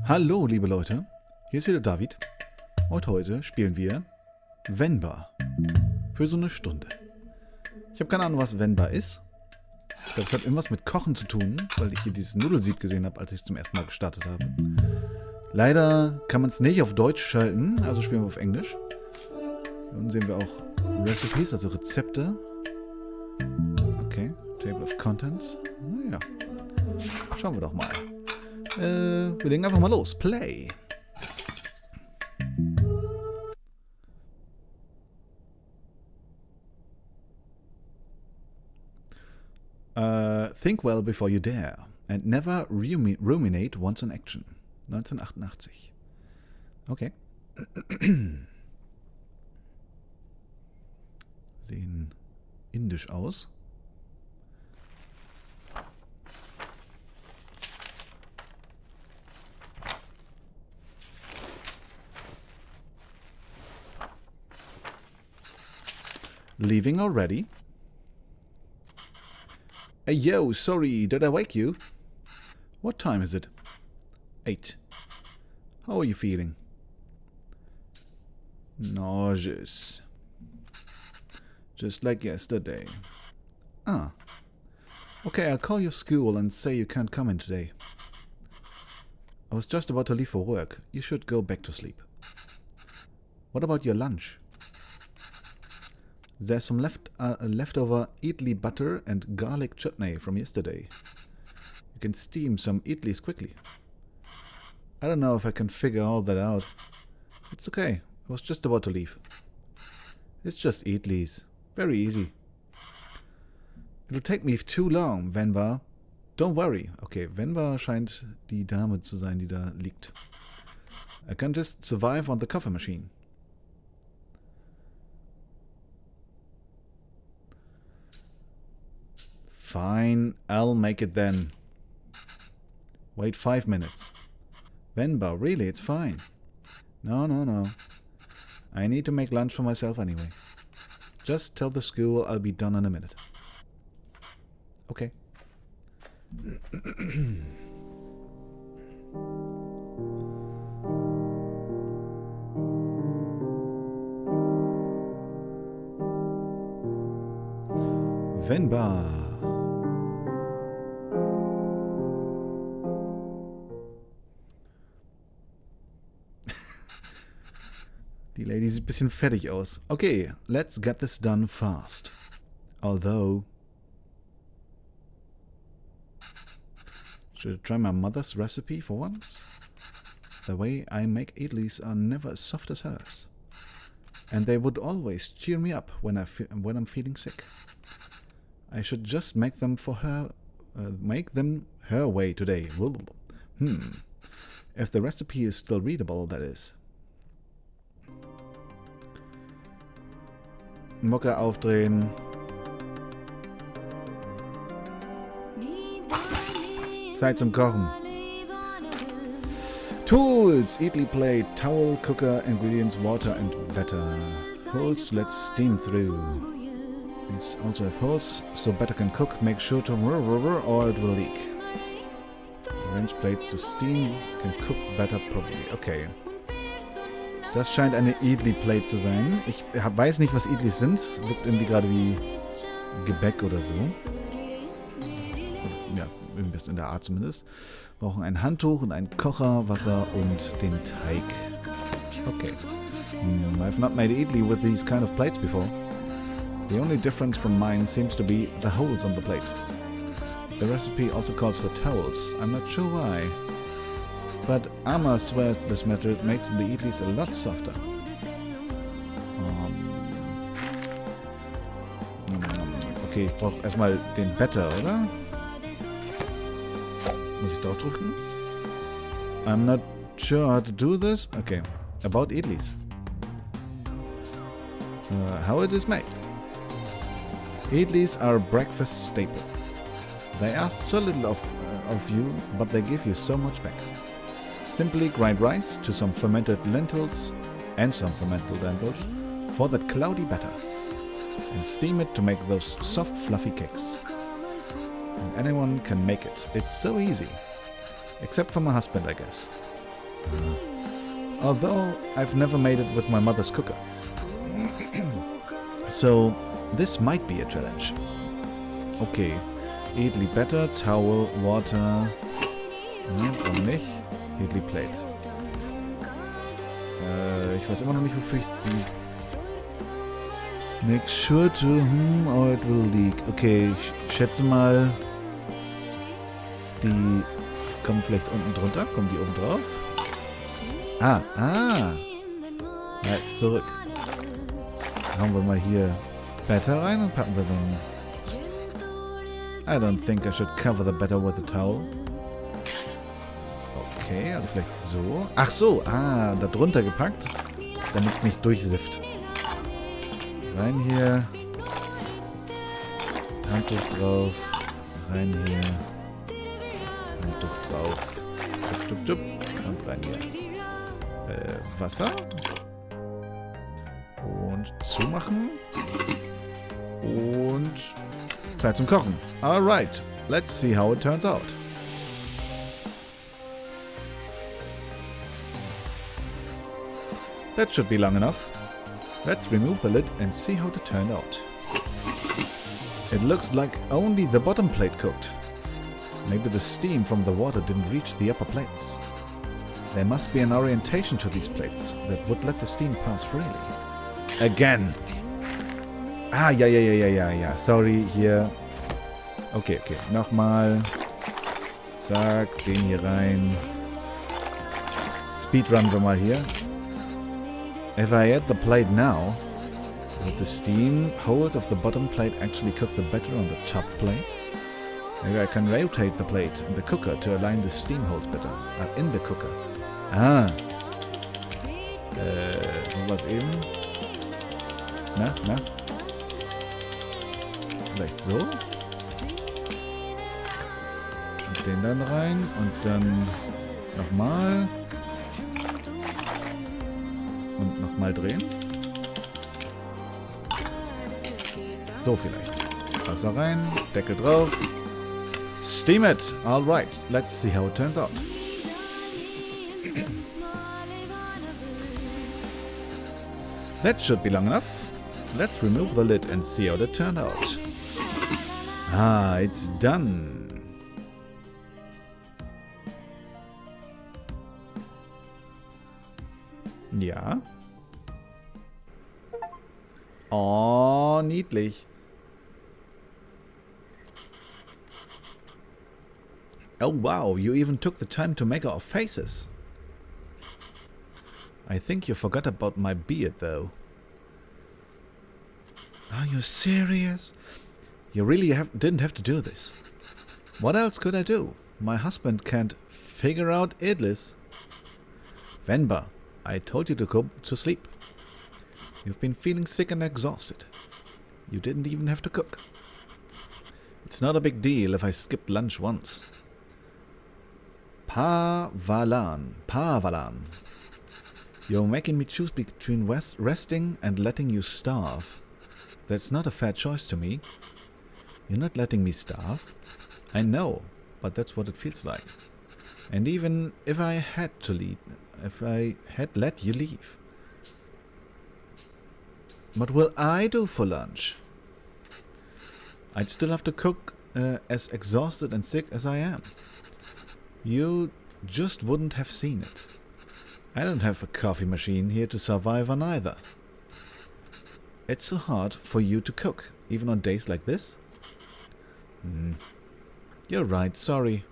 Hallo, liebe Leute, hier ist wieder David und heute spielen wir Venba für so eine Stunde. Ich habe keine Ahnung, was Venba ist. Ich glaube, es hat irgendwas mit Kochen zu tun, weil ich hier dieses Nudelsieb gesehen habe, als ich zum ersten Mal gestartet habe. Leider kann man es nicht auf Deutsch schalten, also spielen wir auf Englisch. Hier unten sehen wir auch Recipes, also Rezepte. Okay, Table of Contents. Naja, schauen wir doch mal. Wir legen einfach mal los. Play. Think well before you dare and never ruminate once in action. 1988. Okay. Sehen indisch aus. Leaving already? Hey, yo, sorry, did I wake you? What time is it? 8. How are you feeling? Nauseous. Just like yesterday. Ah. Okay, I'll call your school and say you can't come in today. I was just about to leave for work. You should go back to sleep. What about your lunch? There's some leftover idli butter and garlic chutney from yesterday. You can steam some idlis quickly. I don't know if I can figure all that out. It's okay. I was just about to leave. It's just idlis. Very easy. It'll take me too long, Venba. Don't worry. Okay, Venba scheint die Dame zu sein, die da liegt. I can just survive on the coffee machine. Fine, I'll make it then. Wait 5 minutes. Venba, really, it's fine. No. I need to make lunch for myself anyway. Just tell the school I'll be done in a minute. Okay. Venba. Die Lady sieht ein bisschen fertig aus. Okay, let's get this done fast. Although... Should I try my mother's recipe for once? The way I make idlis are never as soft as hers. And they would always cheer me up when I'm feeling sick. I should just make them for her... make them her way today. If the recipe is still readable, that is. Mucke aufdrehen. Zeit zum Kochen. Tools. Idli plate, towel, cooker, ingredients, water and batter. Holes to let steam through. These also have holes, so batter can cook. Make sure to or it will leak. Arrange plates to steam. Can cook batter properly. Okay. Das scheint eine Idli-Plate zu sein. Ich weiß nicht, was Idlis sind. Es wirkt irgendwie gerade wie Gebäck oder so. Ja, irgendwas in der Art zumindest. Wir brauchen ein Handtuch und einen Kocher, Wasser und den Teig. Okay. I've not made idli with these kind of plates before. The only difference from mine seems to be the holes on the plate. The recipe also calls for towels. I'm not sure why. But Amma swears this method makes the idlis a lot softer. Okay, ich brauche erstmal den Batter, oder? Muss ich drauf drücken? I'm not sure how to do this. Okay, about idlis. How it is made. Idlis are a breakfast staple. They ask so little of you, but they give you so much back. Simply grind rice to some fermented lentils for that cloudy batter and steam it to make those soft fluffy cakes. And anyone can make it. It's so easy. Except for my husband, I guess. Although I've never made it with my mother's cooker. So, this might be a challenge. Okay. Edley Better, Towel, Water. Warum nicht? Edley Plate. Ich weiß immer noch nicht, wofür ich die... Make sure to... or it will leak. Okay, ich schätze mal... Die kommen vielleicht unten drunter. Kommen die oben drauf? Ah. Ja, zurück. Hauen wir mal hier Better rein und packen wir dann... I don't think I should cover the Better with a towel. Okay, also vielleicht so. Ach so, da drunter gepackt, damit es nicht durchsifft. Rein hier. Handtuch drauf. Rein hier. Handtuch drauf. Tup. Und rein hier. Wasser. Und zumachen. Und Zeit zum Kochen. Alright, let's see how it turns out. That should be long enough. Let's remove the lid and see how it turned out. It looks like only the bottom plate cooked. Maybe the steam from the water didn't reach the upper plates. There must be an orientation to these plates that would let the steam pass freely. Again! Ja. Sorry, hier. Okay. Nochmal. Zack, den hier rein. Speedrun wir mal hier. If I add the plate now, would the steam holes of the bottom plate actually cook the batter on the top plate? Maybe I can rotate the plate in the cooker to align the steam holes better. In the cooker. Was eben? Na? Vielleicht so. Und den dann rein. Und dann nochmal. Und nochmal drehen. So vielleicht. Wasser rein. Deckel drauf. Steam it. Alright. Let's see how it turns out. That should be long enough. Let's remove the lid and see how it turned out. It's done. Ja. Oh, niedlich. Oh wow, you even took the time to make our faces. I think you forgot about my beard, though. Are you serious? You really didn't have to do this. What else could I do? My husband can't figure out idlis. Venba, I told you to go to sleep. You've been feeling sick and exhausted. You didn't even have to cook. It's not a big deal if I skipped lunch once. Pavalan. You're making me choose between resting and letting you starve. That's not a fair choice to me. You're not letting me starve. I know, but that's what it feels like. And even if I had let you leave. What will I do for lunch? I'd still have to cook as exhausted and sick as I am. You just wouldn't have seen it. I don't have a coffee machine here to survive on either. It's so hard for you to cook, even on days like this? You're right, sorry.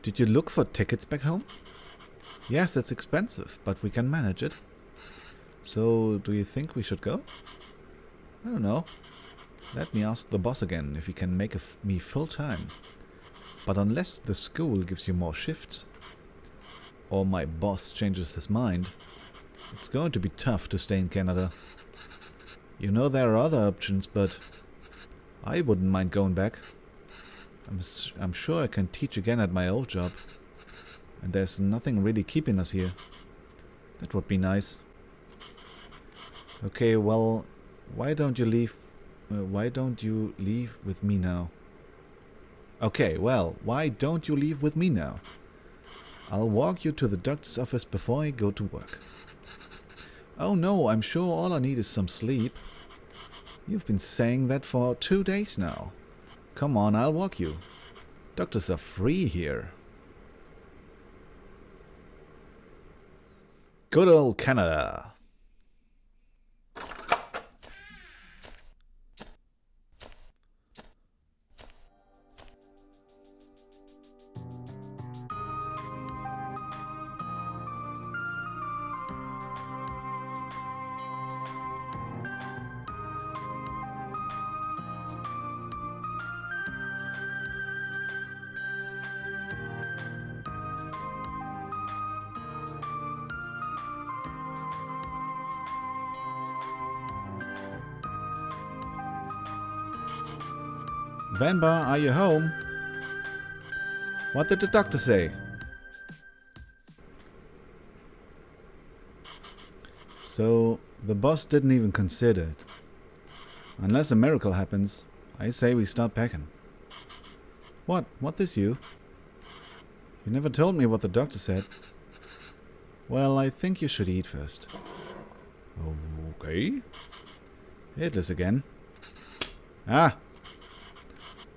Did you look for tickets back home? Yes, it's expensive, but we can manage it. So, do you think we should go? I don't know. Let me ask the boss again if he can make me full-time. But unless the school gives you more shifts, or my boss changes his mind, it's going to be tough to stay in Canada. You know there are other options, but I wouldn't mind going back. I'm sure I can teach again at my old job. And there's nothing really keeping us here. That would be nice. Okay, well, why don't you leave with me now? Okay, well, why don't you leave with me now? I'll walk you to the doctor's office before I go to work. Oh no, I'm sure all I need is some sleep. You've been saying that for 2 days now. Come on, I'll walk you. Doctors are free here. Good old Canada. Venba, are you home? What did the doctor say? So, the boss didn't even consider it. Unless a miracle happens, I say we start packing. What? What this you? You never told me what the doctor said. Well, I think you should eat first. Okay. Headless again. Ah!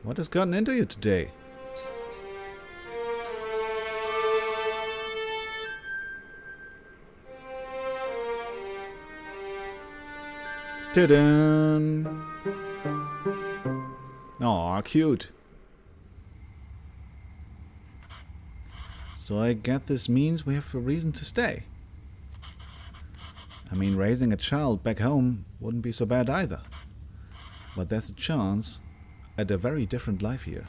What has gotten into you today? Ta-da! Aw, cute. So I get this means we have a reason to stay. I mean, raising a child back home wouldn't be so bad either. But there's a chance at a very different life here.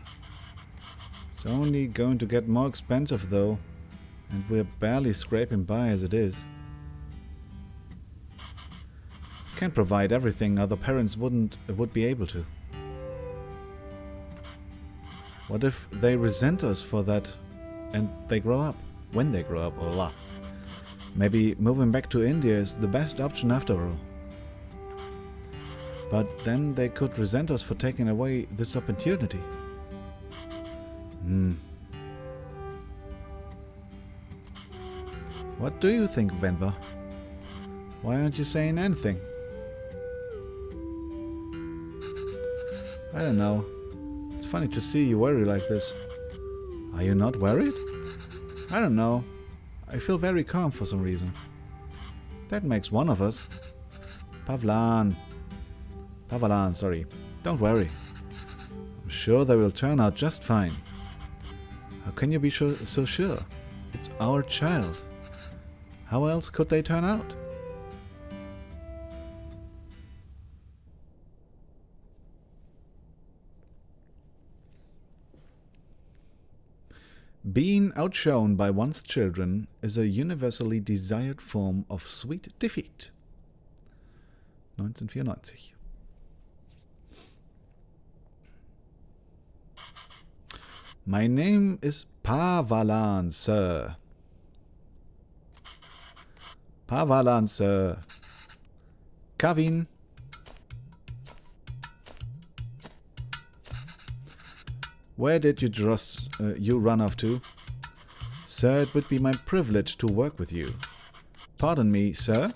It's only going to get more expensive though, and we're barely scraping by as it is. Can't provide everything other parents would be able to. What if they resent us for that and they grow up? When they grow up, or la. Maybe moving back to India is the best option after all. But then they could resent us for taking away this opportunity. What do you think, Venba? Why aren't you saying anything? I don't know. It's funny to see you worry like this. Are you not worried? I don't know. I feel very calm for some reason. That makes one of us. Pavalan, sorry. Don't worry. I'm sure they will turn out just fine. How can you be so sure? It's our child. How else could they turn out? Being outshone by one's children is a universally desired form of sweet defeat. 1994. My name is Pavalan, sir. Pavalan, sir. Kavin. Where did you run off to? Sir, it would be my privilege to work with you. Pardon me, sir.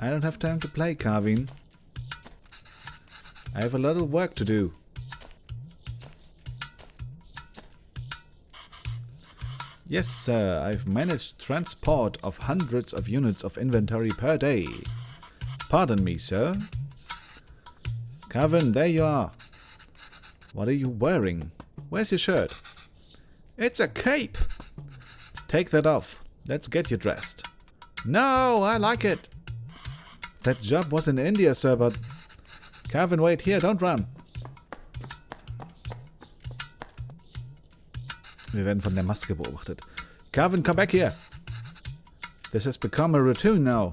I don't have time to play, Kavin. I have a lot of work to do. Yes, sir, I've managed transport of hundreds of units of inventory per day. Pardon me, sir. Kevin, there you are. What are you wearing? Where's your shirt? It's a cape. Take that off. Let's get you dressed. No, I like it. That job was in India, sir, but... Kevin, wait here, don't run. Wir werden von der Maske beobachtet. Kevin, come back here. This has become a routine now.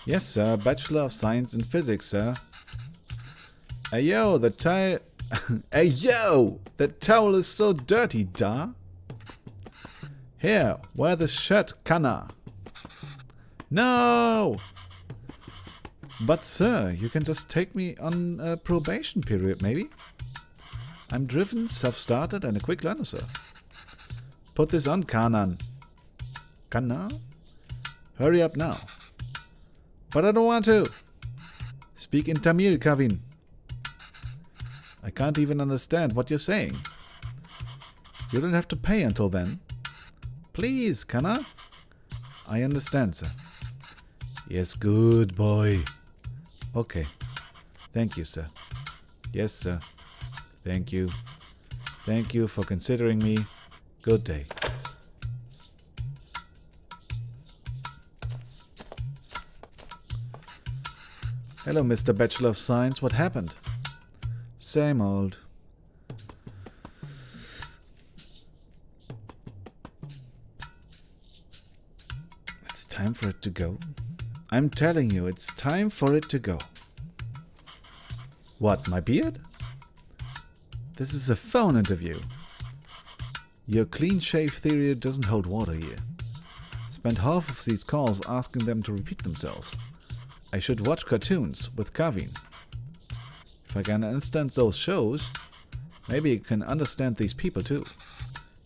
Yes, sir. Bachelor of Science in Physics, sir. Hey, yo, the towel... Hey, yo! The towel is so dirty, da. Here, wear the shirt, Kanna. No! But sir, you can just take me on a probation period, maybe? I'm driven, self-started, and a quick learner, sir. Put this on, Kanan. Kana? Hurry up now. But I don't want to. Speak in Tamil, Kavin. I can't even understand what you're saying. You don't have to pay until then. Please, Kana? I understand, sir. Yes, good boy. Okay. Thank you, sir. Yes, sir. Thank you. Thank you for considering me. Good day. Hello, Mr. Bachelor of Science. What happened? Same old. It's time for it to go. I'm telling you, it's time for it to go. What, my beard? This is a phone interview. Your clean shave theory doesn't hold water here. Spent half of these calls asking them to repeat themselves. I should watch cartoons with Kavin. If I can understand those shows, maybe I can understand these people too.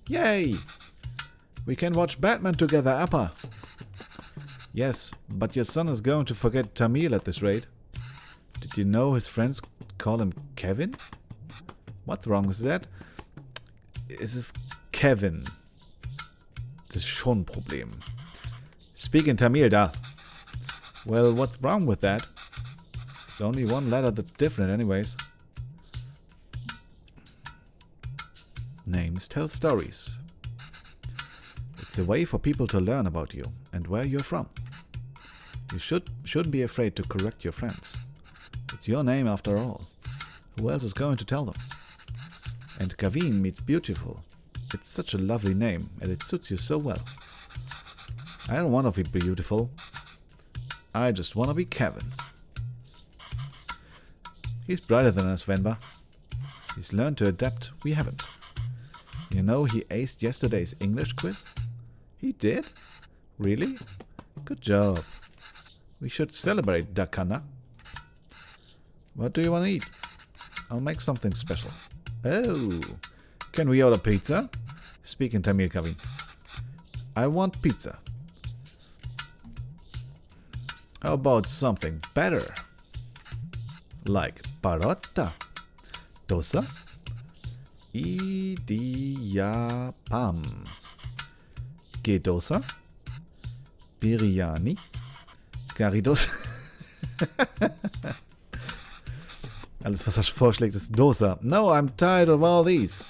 Yay! We can watch Batman together, Appa. Yes, but your son is going to forget Tamil at this rate. Did you know his friends call him Kevin? What's wrong with that? Es ist Kevin. Das ist schon ein Problem. Speak in Tamil da. Well, what's wrong with that? It's only one letter that's different anyways. Names tell stories. It's a way for people to learn about you and where you're from. You shouldn't be afraid to correct your friends. It's your name after all. Who else is going to tell them? And Kavin means beautiful. It's such a lovely name, and it suits you so well. I don't want to be beautiful. I just want to be Kevin. He's brighter than us, Venba. He's learned to adapt. We haven't. You know he aced yesterday's English quiz? He did? Really? Good job. We should celebrate, Dakana. What do you want to eat? I'll make something special. Oh, can we order pizza? Speak in Tamil, Kavin. I want pizza. How about something better? Like parotta, dosa, idiyappam, gedosa, biryani, currydosa. Alles, was er vorschlägt, ist Dosa. No, I'm tired of all these.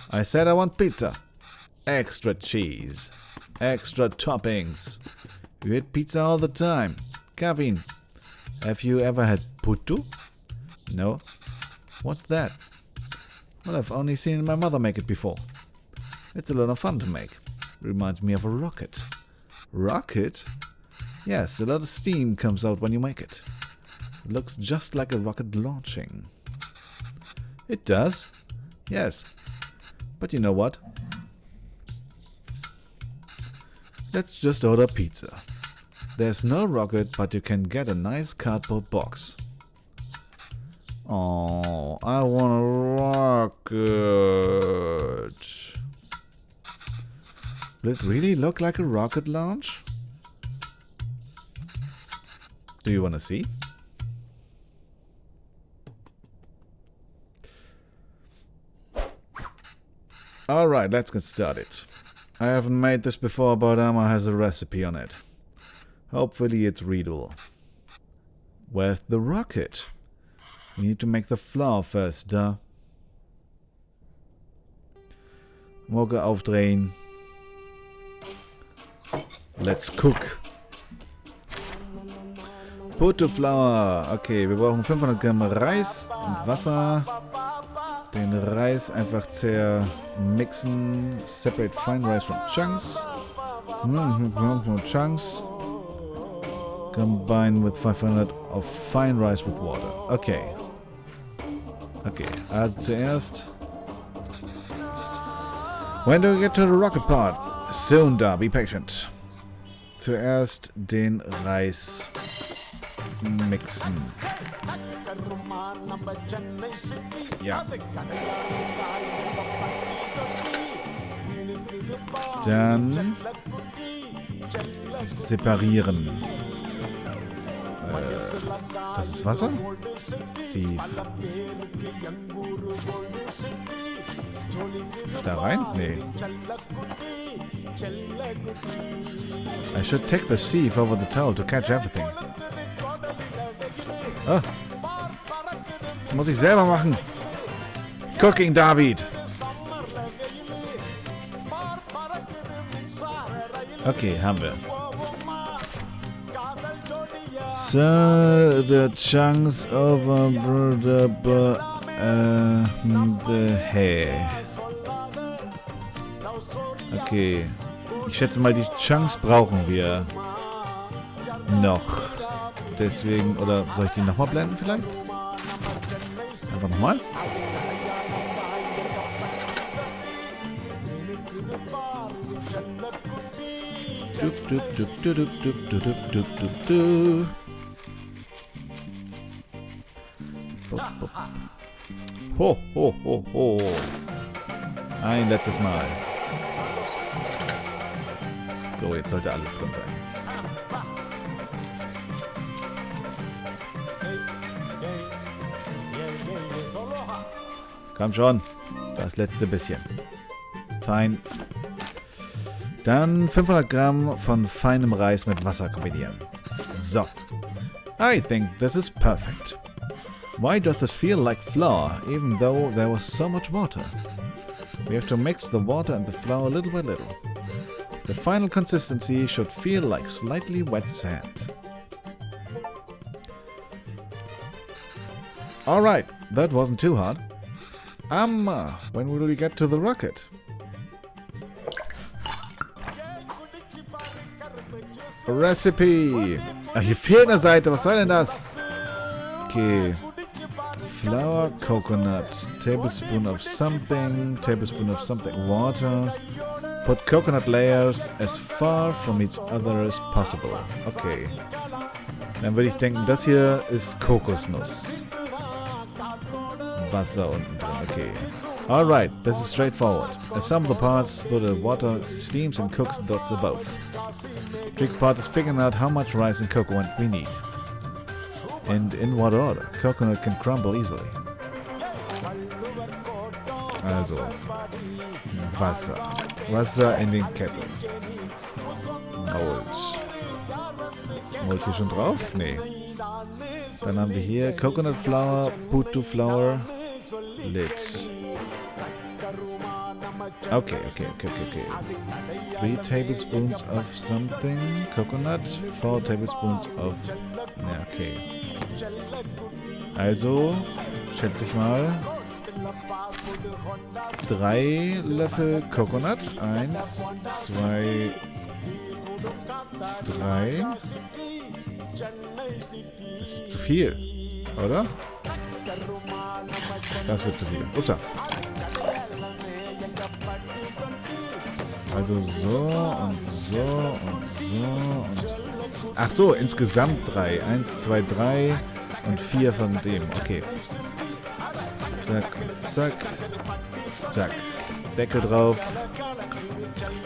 I said I want pizza. Extra cheese. Extra toppings. You eat pizza all the time. Kavin, have you ever had putu? No. What's that? Well, I've only seen my mother make it before. It's a lot of fun to make. Reminds me of a rocket. Rocket? Yes, a lot of steam comes out when you make it. It looks just like a rocket launching. It does? Yes. But you know what? Let's just order pizza. There's no rocket, but you can get a nice cardboard box. Oh, I want a rocket. Will it really look like a rocket launch? Do you want to see? Alright, let's get started. I haven't made this before, but Emma has a recipe on it. Hopefully it's readable. Where's the rocket? We need to make the flour first, duh. Motor aufdrehen. Let's cook. Potato flour. Okay, wir brauchen 500 Gramm Reis und Wasser. Den Reis einfach mixen. Separate fine rice from chunks. Chunks. Combine with 500 of fine rice with water. Okay. Okay, also zuerst. When do we get to the rocket part? Soon, da. Be patient. Zuerst den Reis mixen. Ja. Dann separieren. Das ist Wasser? Sieve. Da rein? Nee. I should take the sieve over the towel to catch everything. Oh. Muss ich selber machen. Cooking David. Okay, haben wir. So, the chunks over the hair. Okay. Ich schätze mal, die Chunks brauchen wir noch. Deswegen, oder soll ich die nochmal blenden vielleicht? Einfach nochmal. Ho, ho, ho, ho. Ein letztes Mal. So, jetzt sollte alles drin sein. Komm schon. Das letzte bisschen. Fein. Dann 500 Gramm von feinem Reis mit Wasser kombinieren. So. I think this is perfect. Why does this feel like flour, even though there was so much water? We have to mix the water and the flour little by little. The final consistency should feel like slightly wet sand. Alright, that wasn't too hard. When will we get to the rocket? Recipe! Ah, hier fehlt eine Seite, was soll denn das? Okay. Flour, coconut, tablespoon of something, water. Put coconut layers as far from each other as possible. Okay. Dann würde ich denken, das hier ist Kokosnuss. Wasser unten drin, okay. Alright, this is straightforward. Assemble the parts so the water steams and cooks dots above. Trick part is figuring out how much rice and cocoa we need. And in what order? Coconut can crumble easily. Also, Wasser. Wasser in den Kettel. Malt. Malt hier schon drauf? Nee. Dann haben wir hier Coconut Flour, Putu Flour, Lid. Okay. 3 tablespoons of something, coconut, 4 tablespoons of... Ja, okay. Also, schätze ich mal, 3 Löffel Coconut. 1, 2, 3. Das ist zu viel, oder? Das wird zu viel. Upsa. Also so und so und so und... Ach so, insgesamt 3. 1, 2, 3 und 4 von dem. Okay. Zack, zack, zack. Deckel drauf.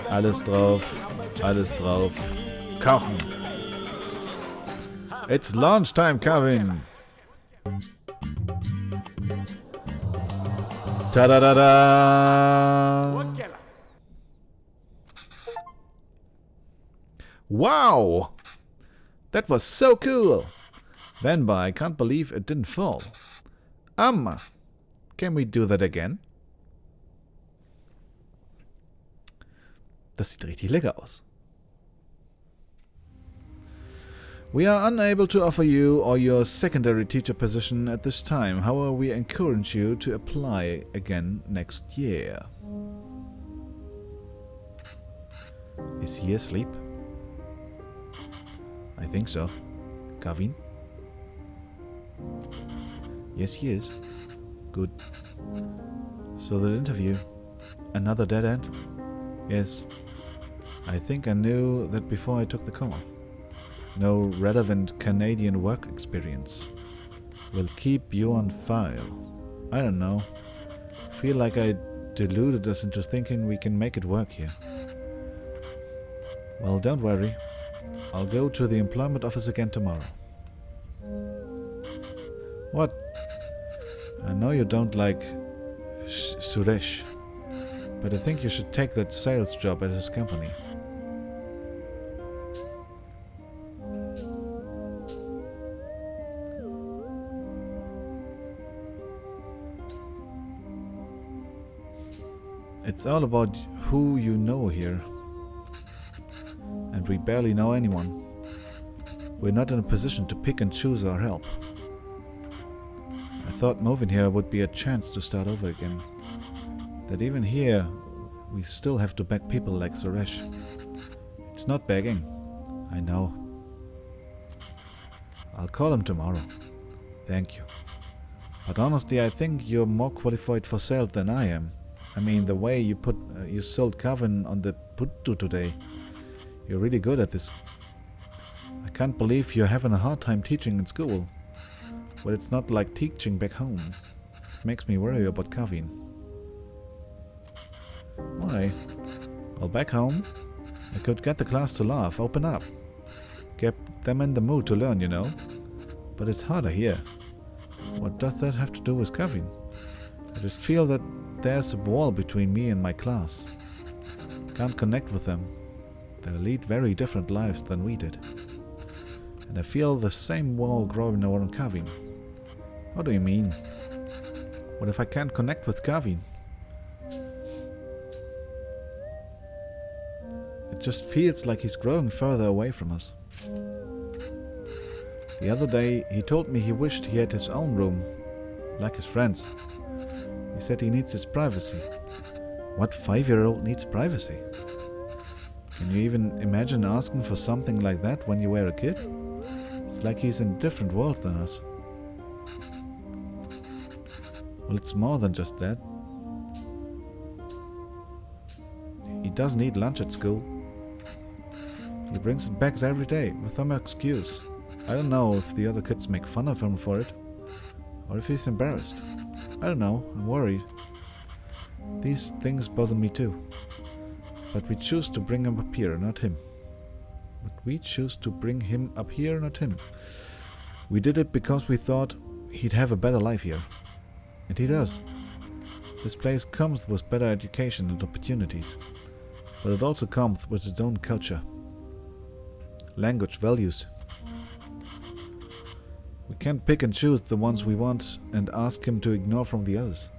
Alles drauf. Alles drauf. Kochen. It's launch time, Kevin. Ta-da-da-da! Wow! That was so cool! Venba, I can't believe it didn't fall. Can we do that again? Das sieht richtig lecker aus. We are unable to offer you or your secondary teacher position at this time. However, we encourage you to apply again next year. Is he asleep? I think so. Gavin? Yes, he is. Good. So the interview. Another dead end? Yes. I think I knew that before I took the call. No relevant Canadian work experience. Will keep you on file. I don't know. Feel like I deluded us into thinking we can make it work here. Well, don't worry. I'll go to the employment office again tomorrow. What? I know you don't like Suresh, but I think you should take that sales job at his company. It's all about who you know here. And we barely know anyone. We're not in a position to pick and choose our help. I thought moving here would be a chance to start over again. That even here, we still have to beg people like Suresh. It's not begging. I know. I'll call him tomorrow. Thank you. But honestly, I think you're more qualified for sales than I am. I mean, the way you sold Coven on the Puttu today. You're really good at this. I can't believe you're having a hard time teaching in school. Well, it's not like teaching back home. It makes me worry about Kavin. Why? Well, back home, I could get the class to laugh, open up. Get them in the mood to learn, you know. But it's harder here. What does that have to do with Kavin? I just feel that there's a wall between me and my class. Can't connect with them. They lead very different lives than we did. And I feel the same wall growing around Kavin. What do you mean? What if I can't connect with Kavin? It just feels like he's growing further away from us. The other day, he told me he wished he had his own room, like his friends. He said he needs his privacy. What 5-year-old needs privacy? Can you even imagine asking for something like that when you were a kid? It's like he's in a different world than us. Well, it's more than just that. He doesn't eat lunch at school. He brings it back every day with some excuse. I don't know if the other kids make fun of him for it, or if he's embarrassed. I don't know, I'm worried. These things bother me too. But we choose to bring him up here, not him. We did it because we thought he'd have a better life here. And he does. This place comes with better education and opportunities. But it also comes with its own culture. Language, values. We can't pick and choose the ones we want and ask him to ignore from the others.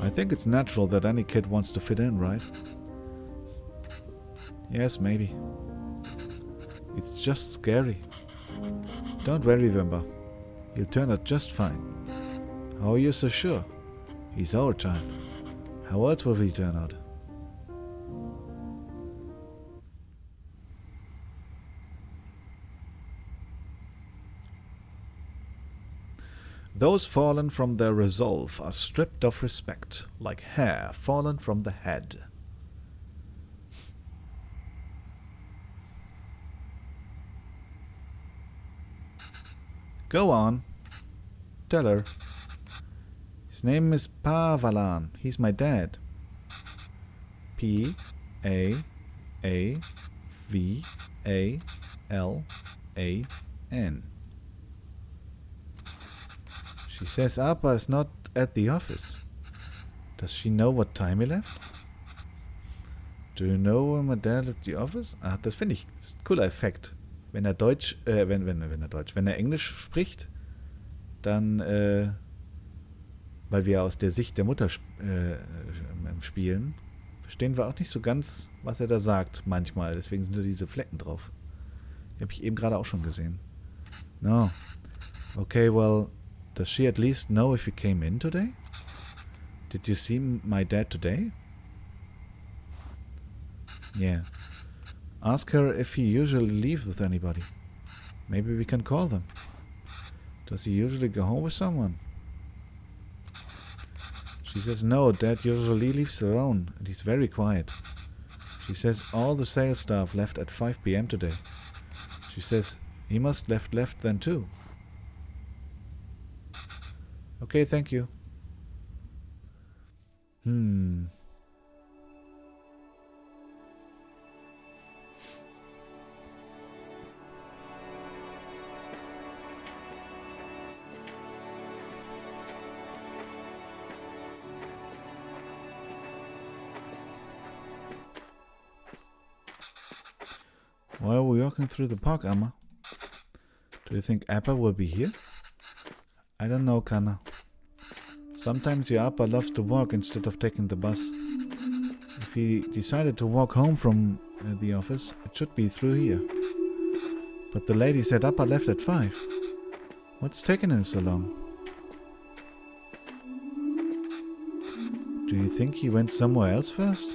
I think it's natural that any kid wants to fit in, right? Yes, maybe. It's just scary. Don't worry, Venba. He'll turn out just fine. How are you so sure? He's our child. How else will he turn out? Those fallen from their resolve are stripped of respect, like hair fallen from the head. Go on. Tell her. His name is Pavalan. He's my dad. P-A-A-V-A-L-A-N. She says Appa is not at the office. Does she know what time he left? Do you know when my dad left the office? Ah, das finde ich ein cooler Effekt. Wenn er wenn er Englisch spricht, dann, weil wir aus der Sicht der Mutter spielen, verstehen wir auch nicht so ganz, was er da sagt manchmal. Deswegen sind da diese Flecken drauf. Die habe ich eben gerade auch schon gesehen. No. Okay, well, does she at least know if you came in today? Did you see my dad today? Yeah. Ask her if he usually leaves with anybody. Maybe we can call them. Does he usually go home with someone? She says no, Dad usually leaves alone, and he's very quiet. She says all the sales staff left at 5 p.m. today. She says he must left then too. Okay, thank you. Why are we walking through the park, Amma? Do you think Appa will be here? I don't know, Kana. Sometimes your Appa loves to walk instead of taking the bus. If he decided to walk home from the office, it should be through here. But the lady said Appa left at 5. What's taking him so long? Do you think he went somewhere else first?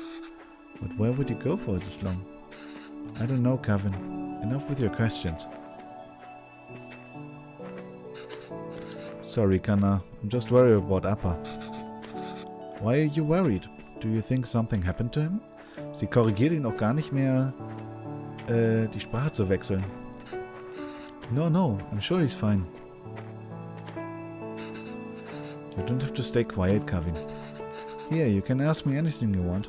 But where would he go for this long? I don't know, Kevin. Enough with your questions. Sorry, Kana. I'm just worried about Appa. Why are you worried? Do you think something happened to him? Sie korrigiert ihn auch gar nicht mehr, die Sprache zu wechseln. No, I'm sure he's fine. You don't have to stay quiet, Kevin. Here, you can ask me anything you want.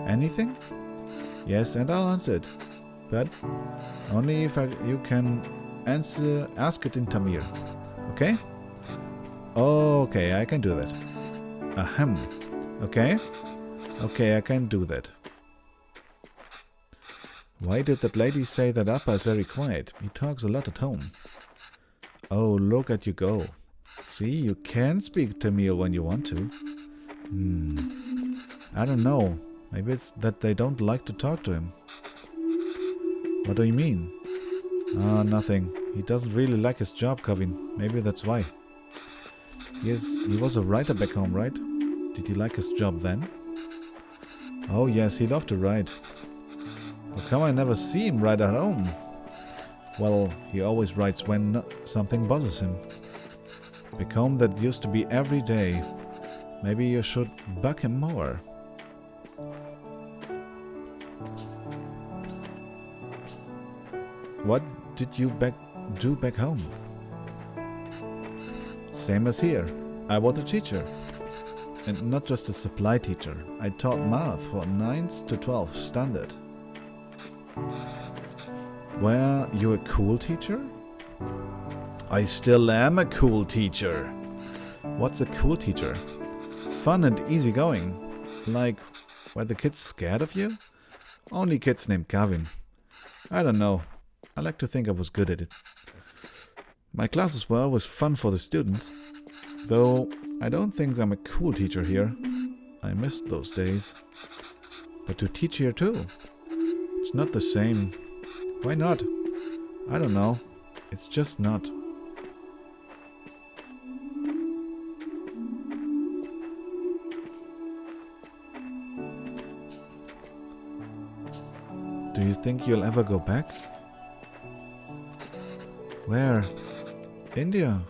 Anything? Yes, and I'll answer it. But only if you can ask it in Tamil. Okay? Okay, I can do that. Ahem. Okay? Okay, I can do that. Why did that lady say that Appa is very quiet? He talks a lot at home. Oh, look at you go. See, you can speak Tamil when you want to. I don't know. Maybe it's that they don't like to talk to him. What do you mean? Nothing. He doesn't really like his job, Kevin. Maybe that's why. He was a writer back home, right? Did he like his job then? Oh yes, he loved to write. How come I never see him write at home? Well, he always writes when something bothers him. Back home that used to be every day. Maybe you should bug him more. What did you do back home? Same as here. I was a teacher. And not just a supply teacher. I taught math for 9th to 12th standard. Were you a cool teacher? I still am a cool teacher. What's a cool teacher? Fun and easygoing. Like, were the kids scared of you? Only kids named Kevin. I don't know. I like to think I was good at it. My classes were always fun for the students. Though, I don't think I'm a cool teacher here. I missed those days. But to teach here too. It's not the same. Why not? I don't know. It's just not. Do you think you'll ever go back? Where? India?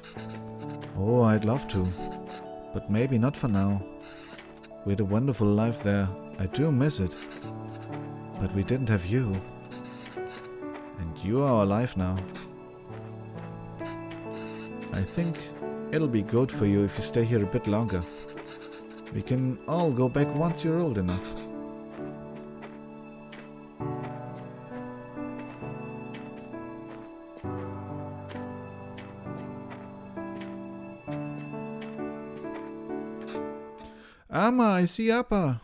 Oh, I'd love to. But maybe not for now. We had a wonderful life there. I do miss it. But we didn't have you. And you are alive now. I think it'll be good for you if you stay here a bit longer. We can all go back once you're old enough. Amma, I see Appa.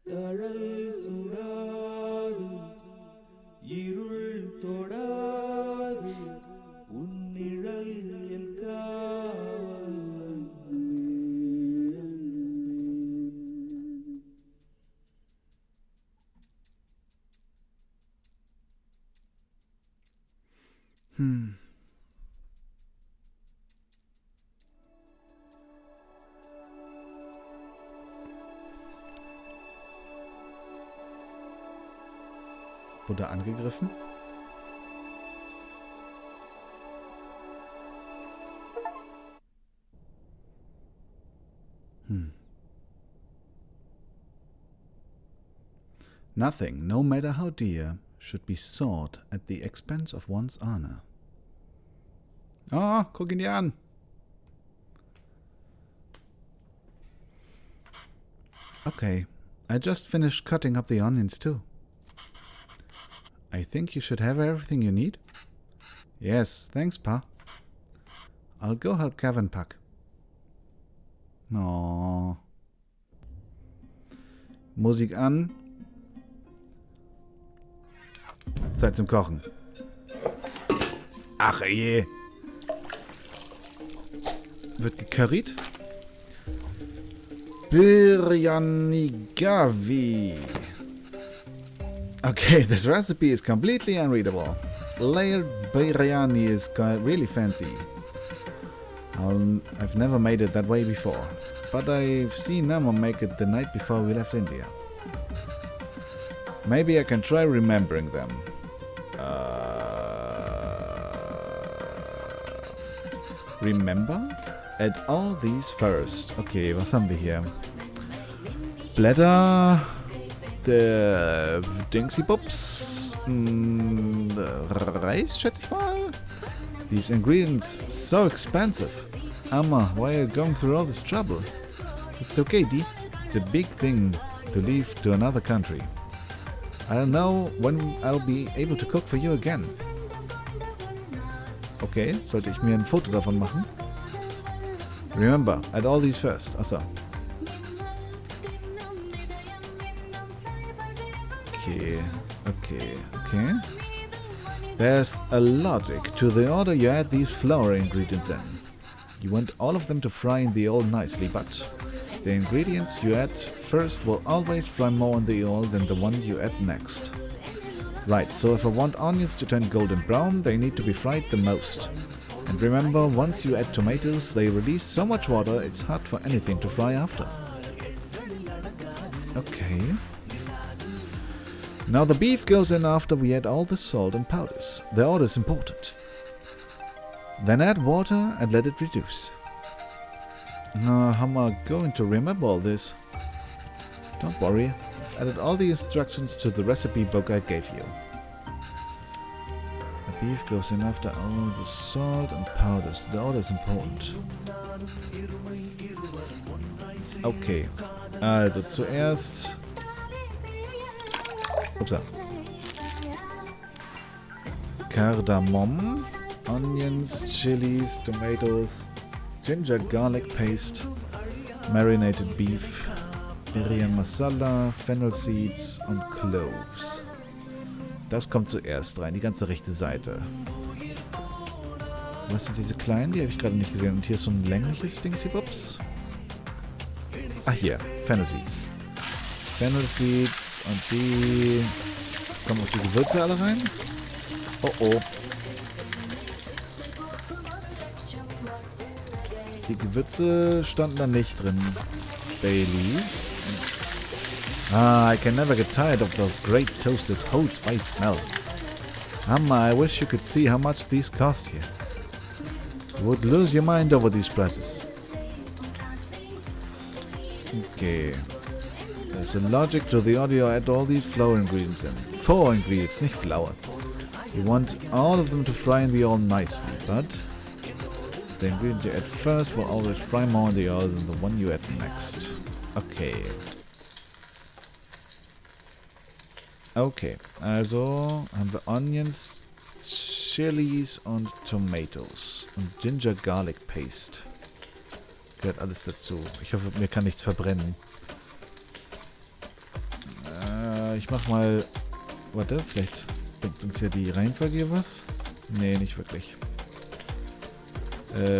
தழல் சுடாது இருள் தொடாது Wurde angegriffen? Nothing, no matter how dear, should be sought at the expense of one's honor. Oh, guck ihn dir an. Okay, I just finished cutting up the onions too. I think you should have everything you need. Yes, thanks, Pa. I'll go help Kevin pack. Oh. Musik an. Zeit zum Kochen. Ach je. Wird gecurried. Biryani Gavi. Okay, this recipe is completely unreadable. Layered biryani is really fancy. I've never made it that way before, but I've seen Nama make it the night before we left India. Maybe I can try remembering them. Remember? Add all these first. Okay, was haben wir hier? Blätter. Der Dingsy Bubs. Reis, schätze ich mal. These ingredients so expensive. Amma, why are you going through all this trouble? It's okay, Dee. It's a big thing to leave to another country. I don't know when I'll be able to cook for you again. Okay, sollte ich mir ein Foto davon machen? Remember, add all these first. Achso. Okay. There's a logic to the order you add these flour ingredients in. You want all of them to fry in the oil nicely, but the ingredients you add first will always fry more in the oil than the one you add next. Right, so if I want onions to turn golden brown, they need to be fried the most. And remember, once you add tomatoes, they release so much water, it's hard for anything to fry after. Okay. Now the beef goes in after we add all the salt and powders. The order is important. Then add water and let it reduce. Now, how am I going to remember all this? Don't worry, I've added all the instructions to the recipe book I gave you. The beef goes in after all the salt and powders. The order is important. Okay, also zuerst... Upsa. Kardamom, onions, chilies, tomatoes, ginger garlic paste, marinated beef, biryani masala, fennel seeds und cloves. Das kommt zuerst rein, die ganze rechte Seite. Was sind diese kleinen? Die habe ich gerade nicht gesehen. Und hier ist so ein längliches Dingsy-Bups. Ach hier, Fennel Seeds. Fennel Seeds und die kommen auch die Gewürze alle rein. Oh oh. Die Gewürze standen da nicht drin. Bay Leaves. I can never get tired of those great toasted whole spice smell. Amma, I wish you could see how much these cost here. You would lose your mind over these prices. Okay. There's a logic to the audio. Add all these flour ingredients in. 4 ingredients, nicht flour. You want all of them to fry in the oil nicely, but the ingredient you add first will always fry more in the oil than the one you add next. Okay. Okay, also haben wir Onions, Chilies und Tomatoes und Ginger Garlic Paste. Gehört alles dazu. Ich hoffe, mir kann nichts verbrennen. Ich mach mal... Warte, vielleicht bringt uns ja die Reihenfolge hier was? Nee, nicht wirklich.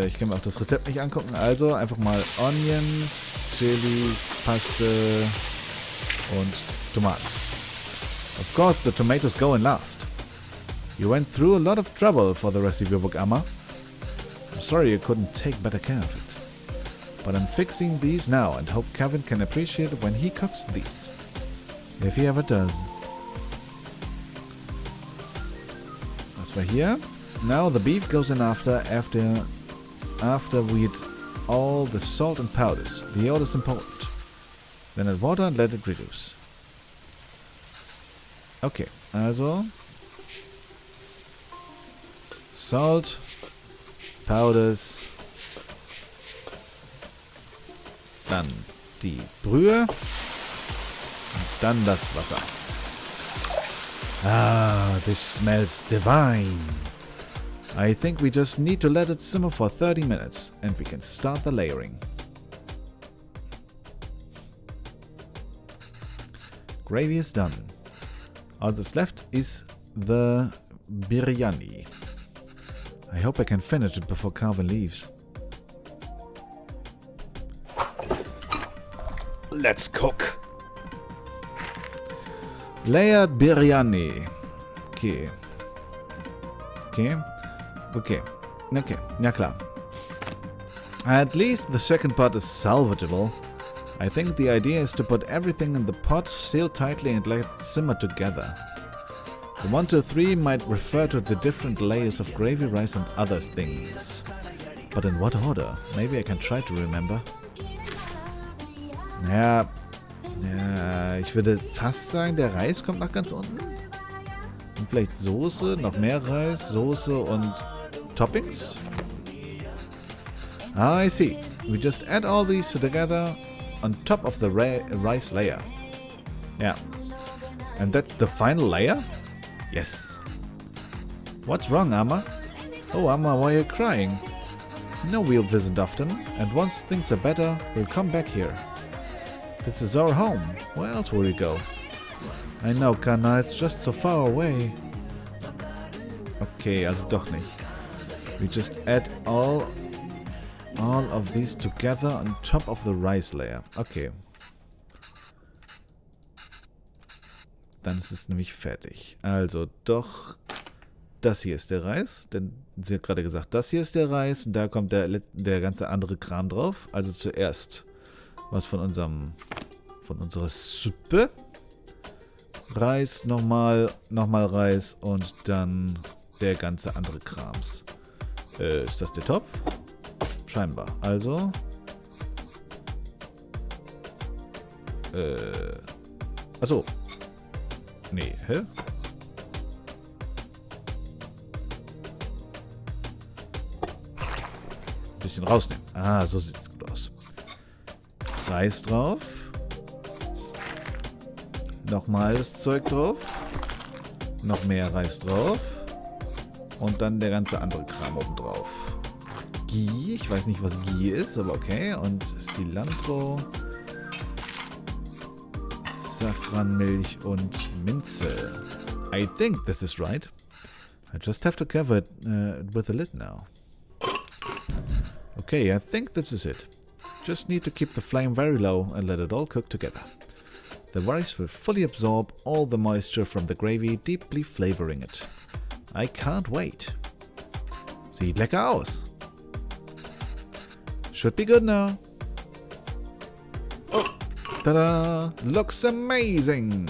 Ich kann mir auch das Rezept nicht angucken. Also einfach mal Onions, Chilies, Paste und Tomaten. Of course, the tomatoes go in last. You went through a lot of trouble for the recipe book, Amma. I'm sorry you couldn't take better care of it. But I'm fixing these now and hope Kevin can appreciate it when he cooks these. If he ever does. Das war hier. Now the beef goes in after we add all the salt and powders. The order is important. Then add water and let it reduce. Okay, also Salt, Powders, dann die Brühe und dann das Wasser. Ah, this smells divine. I think we just need to let it simmer for 30 minutes and we can start the layering. Gravy is done. All that's left is the biryani. I hope I can finish it before Calvin leaves. Let's cook. Layered biryani. Okay. Ja klar. At least the second part is salvageable. I think the idea is to put everything in the pot, seal tightly and let it simmer together. The 1, 2, 3 might refer to the different layers of gravy, rice and other things. But in what order? Maybe I can try to remember. Ja, ich würde fast sagen, der Reis kommt nach ganz unten. Und vielleicht Soße, noch mehr Reis, Soße und Toppings? Ah, I see. We just add all these together on top of the rice layer. Yeah. And that's the final layer? Yes. What's wrong, Amma? Oh, Amma, why are you crying? No, we'll visit often, and once things are better, we'll come back here. This is our home. Where else will we go? I know, Kana, it's just so far away. Okay, also doch nicht. We just add all of these together on top of the rice layer. Okay. Dann ist es nämlich fertig. Also doch, das hier ist der Reis. Denn sie hat gerade gesagt, das hier ist der Reis. Und da kommt der ganze andere Kram drauf. Also zuerst was von unserer Suppe. Reis, nochmal Reis und dann der ganze andere Krams. Ist das der Topf? Scheinbar. Also. Achso. Nee, hä? Bisschen rausnehmen. Ah, so sieht's gut aus. Reis drauf. Nochmal das Zeug drauf. Noch mehr Reis drauf. Und dann der ganze andere Kram oben drauf. Ghee. Ich weiß nicht, was Ghee ist, aber okay. Und Cilantro. Safranmilch und Minze. I think this is right. I just have to cover it with a lid now. Okay, I think this is it. Just need to keep the flame very low and let it all cook together. The rice will fully absorb all the moisture from the gravy, deeply flavoring it. I can't wait. Sieht lecker aus. Should be good now. Oh, ta-da! Looks amazing!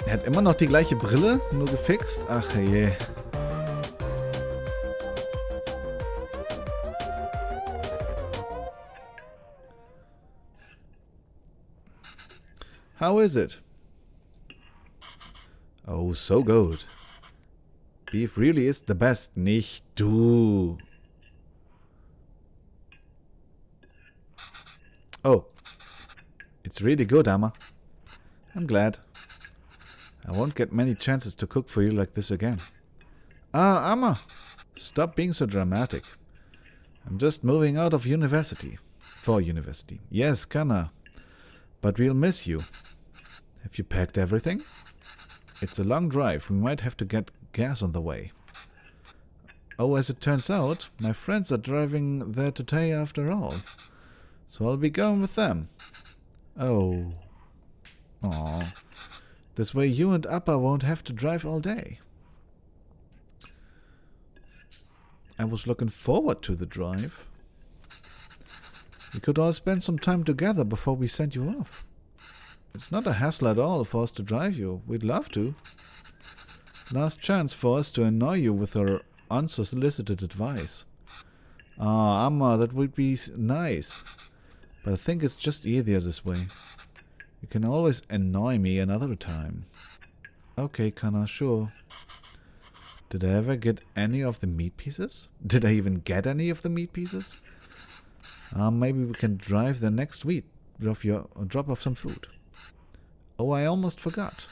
Er hat immer noch die gleiche Brille, nur gefixt. Ach je. How is it? Oh, so good. Beef really is the best. Nicht du. Oh. It's really good, Amma. I'm glad. I won't get many chances to cook for you like this again. Ah, Amma. Stop being so dramatic. I'm just moving out of university. For university. Yes, Kana. But we'll miss you. Have you packed everything? It's a long drive. We might have to get gas on the way. Oh, as it turns out, my friends are driving there today after all. So I'll be going with them. Oh. Aww. This way you and Appa won't have to drive all day. I was looking forward to the drive. We could all spend some time together before we send you off. It's not a hassle at all for us to drive you. We'd love to. Last chance for us to annoy you with our unsolicited advice. Ah, Amma, that would be nice. But I think it's just easier this way. You can always annoy me another time. Okay, Kana, sure. Did I ever get any of the meat pieces? Did I even get any of the meat pieces? Maybe we can drive there next week. Drop off some food. Oh, I almost forgot.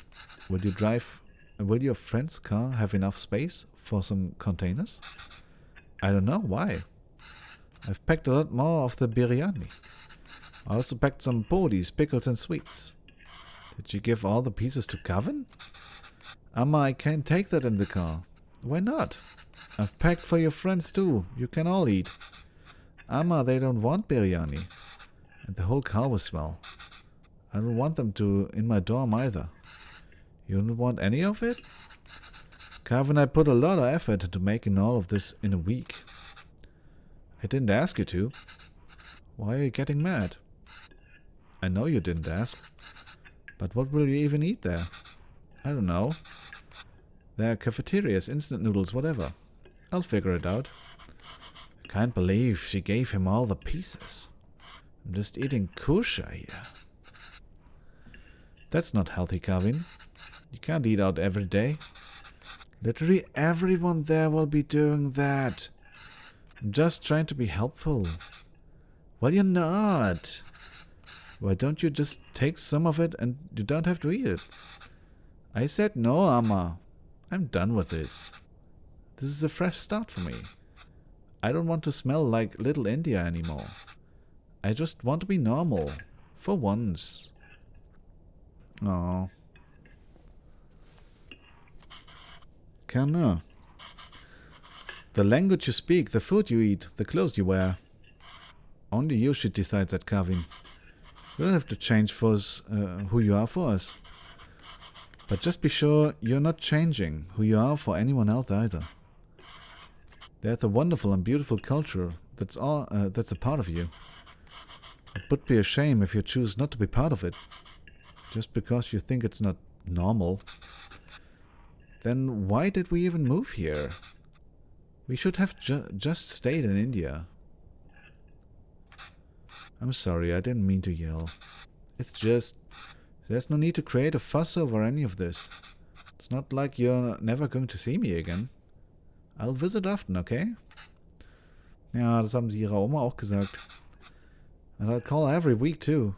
Will your friend's car have enough space for some containers? I don't know. Why? I've packed a lot more of the biryani. I also packed some bodies, pickles and sweets. Did you give all the pieces to Gavin? Amma, I can't take that in the car. Why not? I've packed for your friends too. You can all eat. Amma, they don't want biryani. And the whole car will smell. I don't want them in my dorm either. You don't want any of it? Gavin, I put a lot of effort into making all of this in a week. I didn't ask you to. Why are you getting mad? I know you didn't ask. But what will you even eat there? I don't know. There are cafeterias, instant noodles, whatever. I'll figure it out. I can't believe she gave him all the pieces. I'm just eating kosher here. That's not healthy, Gavin. You can't eat out every day. Literally everyone there will be doing that. I'm just trying to be helpful. Well, you're not. Why don't you just take some of it and you don't have to eat it? I said no, Amma. I'm done with this. This is a fresh start for me. I don't want to smell like Little India anymore. I just want to be normal. For once. Oh. Kana. The language you speak, the food you eat, the clothes you wear. Only you should decide that, Gavin. You don't have to change for us, who you are for us. But just be sure you're not changing who you are for anyone else either. There's a wonderful and beautiful culture that's a part of you. It would be a shame if you choose not to be part of it, just because you think it's not normal. Then why did we even move here? We should have just stayed in India. I'm sorry, I didn't mean to yell. It's just... there's no need to create a fuss over any of this. It's not like you're never going to see me again. I'll visit often, okay? Ja, das haben sie ihrer Oma auch gesagt. And I'll call every week too.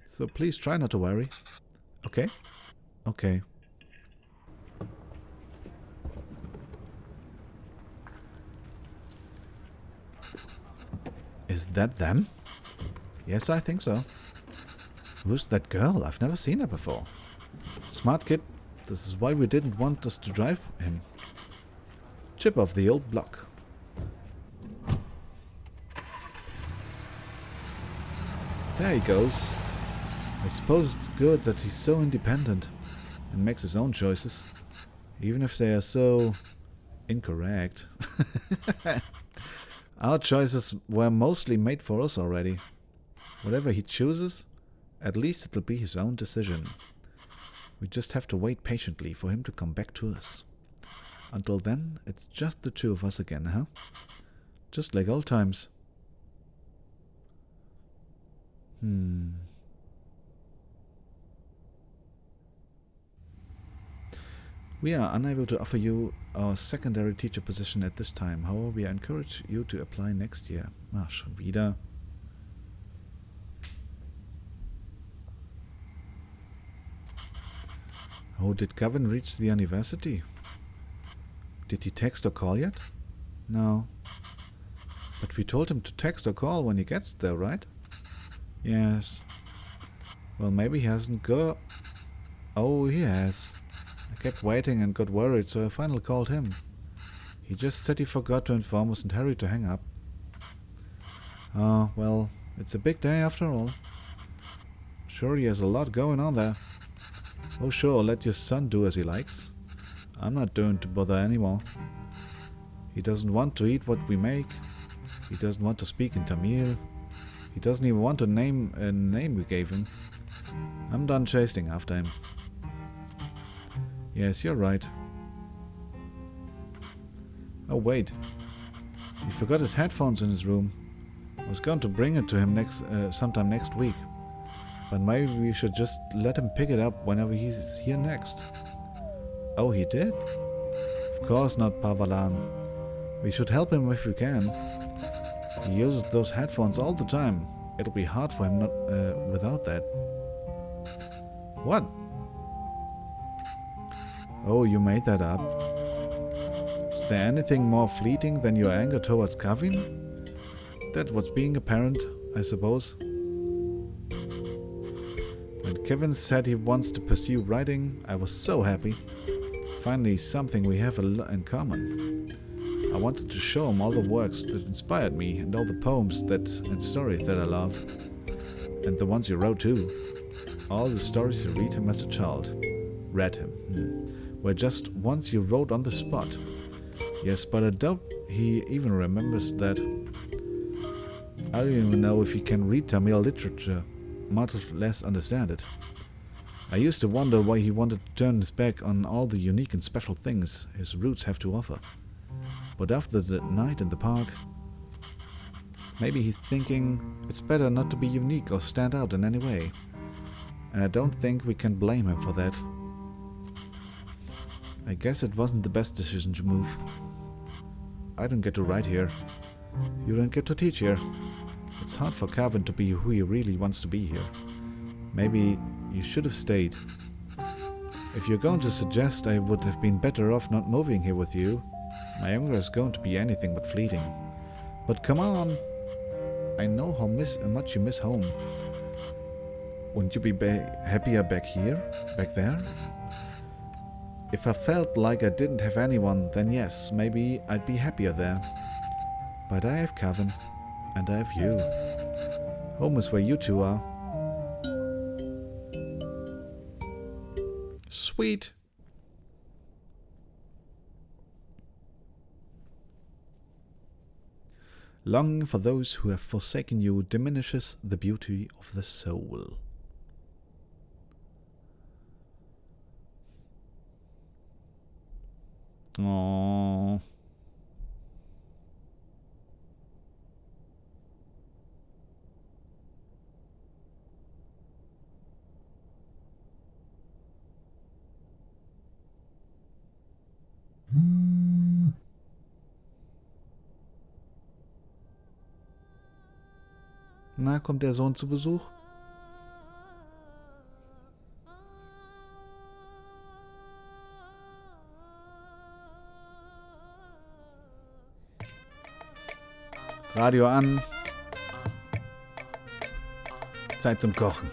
So please try not to worry. Okay? Okay. Is that them? Yes, I think so. Who's that girl? I've never seen her before. Smart kid. This is why we didn't want us to drive him. Chip off the old block. There he goes. I suppose it's good that he's so independent and makes his own choices, even if they are so incorrect. Our choices were mostly made for us already. Whatever he chooses, at least it'll be his own decision. We just have to wait patiently for him to come back to us. Until then, it's just the two of us again, huh? Just like old times. We are unable to offer you our secondary teacher position at this time. However, we encourage you to apply next year. Ach, schon wieder. Oh, did Gavin reach the university? Did he text or call yet? No. But we told him to text or call when he gets there, right? Yes. Well, maybe he hasn't got... Oh, he has. I kept waiting and got worried, so I finally called him. He just said he forgot to inform us and hurried to hang up. Oh, well, it's a big day after all. Sure, he has a lot going on there. Oh, sure, let your son do as he likes. I'm not going to bother anymore. He doesn't want to eat what we make. He doesn't want to speak in Tamil. He doesn't even want to name a name we gave him. I'm done chasing after him. Yes, you're right. Oh, wait. He forgot his headphones in his room. I was going to bring it to him sometime next week. But maybe we should just let him pick it up whenever he's here next. Oh, he did? Of course not, Pavalan. We should help him if we can. He uses those headphones all the time. It'll be hard for him without that. What? Oh, you made that up. Is there anything more fleeting than your anger towards Kevin? That's what's being apparent, I suppose. When Kevin said he wants to pursue writing, I was so happy. Finally, something we have in common. I wanted to show him all the works that inspired me and all the poems and stories that I love. And the ones you wrote too. All the stories you read him as a child. Read him. Were just ones you wrote on the spot. Yes, but I doubt he even remembers that. I don't even know if he can read Tamil literature, much less understand it. I used to wonder why he wanted to turn his back on all the unique and special things his roots have to offer. But after the night in the park, maybe he's thinking it's better not to be unique or stand out in any way. And I don't think we can blame him for that. I guess it wasn't the best decision to move. I don't get to write here. You don't get to teach here. It's hard for Calvin to be who he really wants to be here. Maybe you should have stayed. If you're going to suggest I would have been better off not moving here with you, my anger is going to be anything but fleeting. But come on. I know how much you miss home. Wouldn't you be happier back here? Back there? If I felt like I didn't have anyone, then yes, maybe I'd be happier there. But I have Kevin, and I have you. Home is where you two are. Sweet. Longing for those who have forsaken you diminishes the beauty of the soul. Aww. Na, kommt der Sohn zu Besuch? Radio an. Zeit zum Kochen.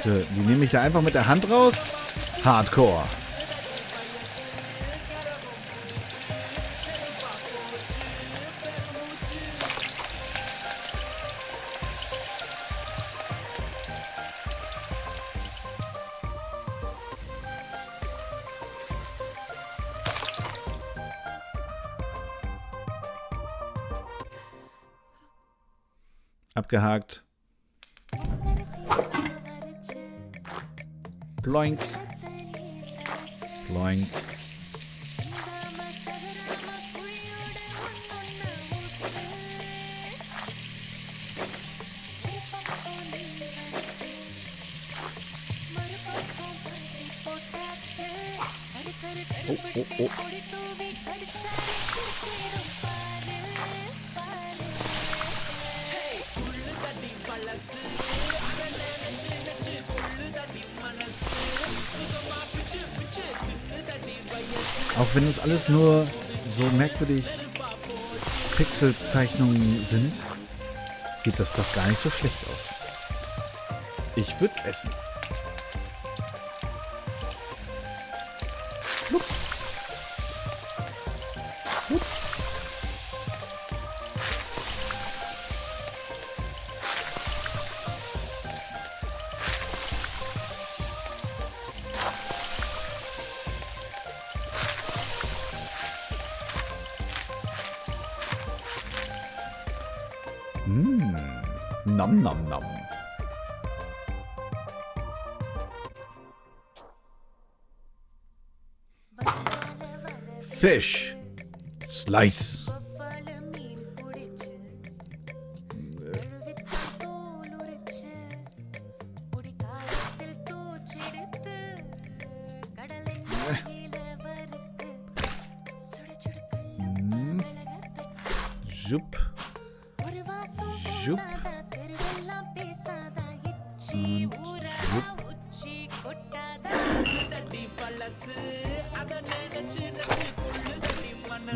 Leute, die nehme ich da einfach mit der Hand raus? Hardcore. Abgehakt. Ploink. Ploink. Oh, oh, oh. Auch wenn das alles nur so merkwürdig Pixelzeichnungen sind, sieht das doch gar nicht so schlecht aus. Ich würde es essen. Wupp. Wupp. Nam nam nam. Fish. Slice. Jupp. Jupp.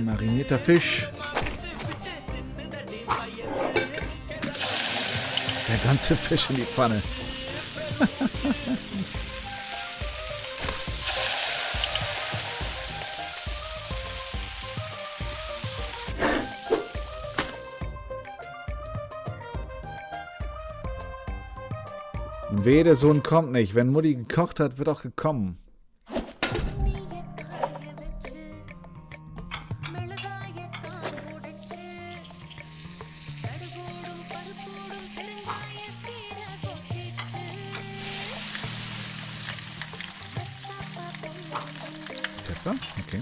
Marinierter Fisch. Der ganze Fisch in die Pfanne. Wehe, der Sohn kommt nicht. Wenn Mutti gekocht hat, wird auch gekommen. Pfeffer? Okay.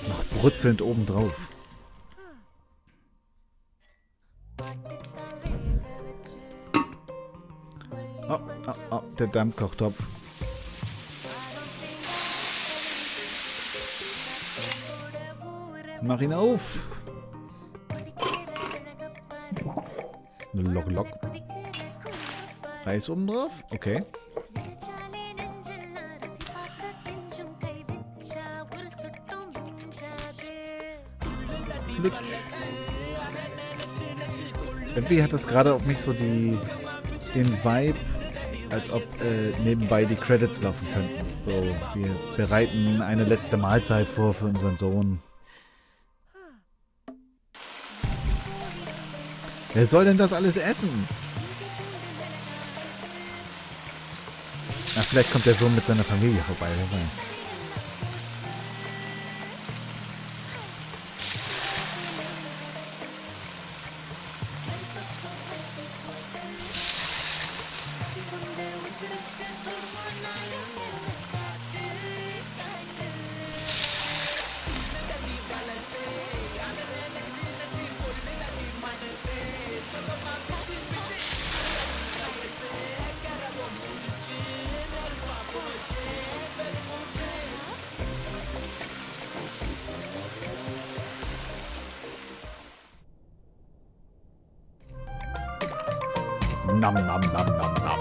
Noch brutzelnd obendrauf. Oh, oh, oh, der Dampfkochtopf. Mach ihn auf. Lock, lock. Reis oben drauf? Okay. Irgendwie hat das gerade auf mich so den Vibe, als ob nebenbei die Credits laufen könnten. So, wir bereiten eine letzte Mahlzeit vor für unseren Sohn. Wer soll denn das alles essen? Na, vielleicht kommt der Sohn mit seiner Familie vorbei, wer weiß. Nam, nam, nam, nam, nam.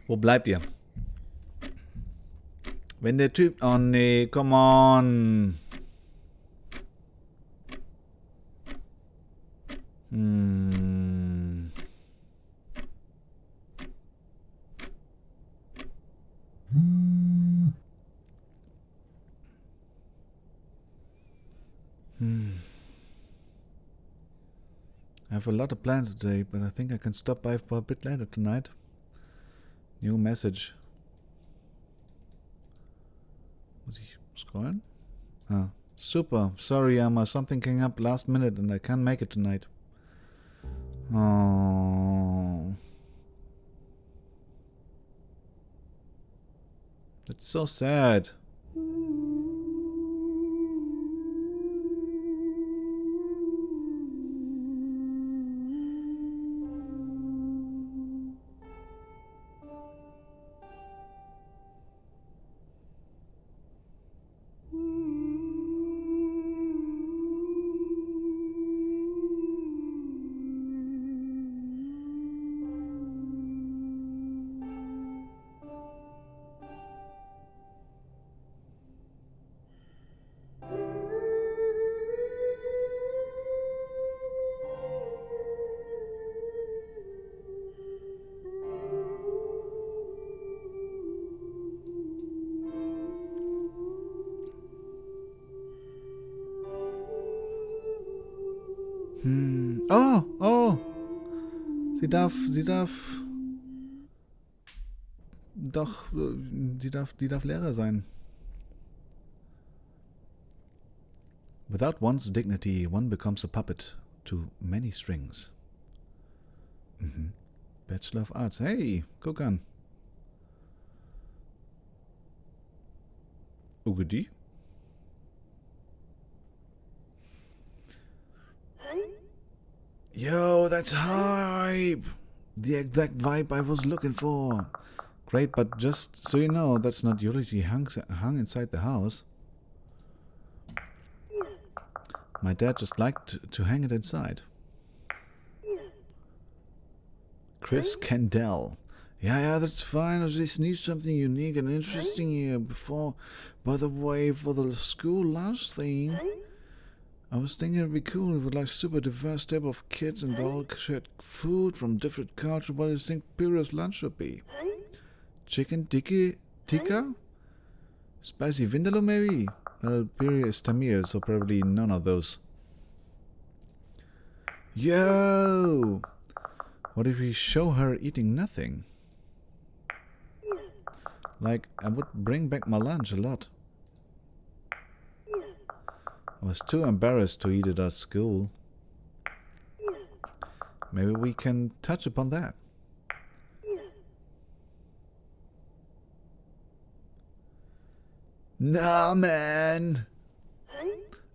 Wo bleibt ihr? Wenn der Typ... Oh nee, come on. I have a lot of plans today, but I think I can stop by for a bit later tonight. New message. Muss ich scrollen? Ah, super. Sorry, Emma. Something came up last minute and I can't make it tonight. Oh. That's so sad. Oh, oh. Sie darf doch, die darf Lehrer sein. Without one's dignity, one becomes a puppet to many strings. Bachelor of Arts. Hey, guck an. Ugedi? Yo, that's hype! The exact vibe I was looking for. Great, but just so you know, that's not usually hung inside the house. My dad just liked to hang it inside. Chris Kendall. Yeah, that's fine. I just need something unique and interesting here. By the way, for the school lunch thing, I was thinking it'd be cool if we like super diverse table of kids and they all shared food from different cultures. What do you think Pyrrha's lunch should be? Chicken tikka? Spicy vindaloo maybe? Pyrrha is Tamil, so probably none of those. Yo! What if we show her eating nothing? Like, I would bring back my lunch a lot. I was too embarrassed to eat it at school. Maybe we can touch upon that. Nah, man!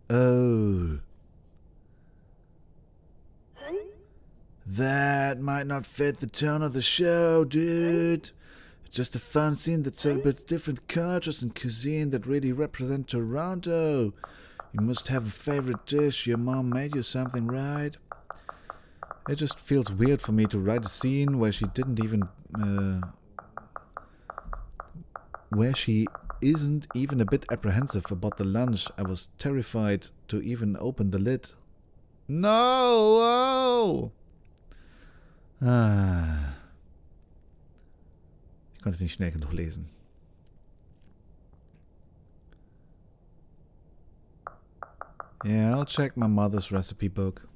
Oh. That might not fit the tone of the show, dude. It's just a fun scene that celebrates different cultures and cuisine that really represent Toronto. You must have a favorite dish. Your mom made you something, right? It just feels weird for me to write a scene where she didn't even... where she isn't even a bit apprehensive about the lunch. I was terrified to even open the lid. No! Oh! Ah. Ich konnte es nicht schnell genug lesen. Yeah, I'll check my mother's recipe book.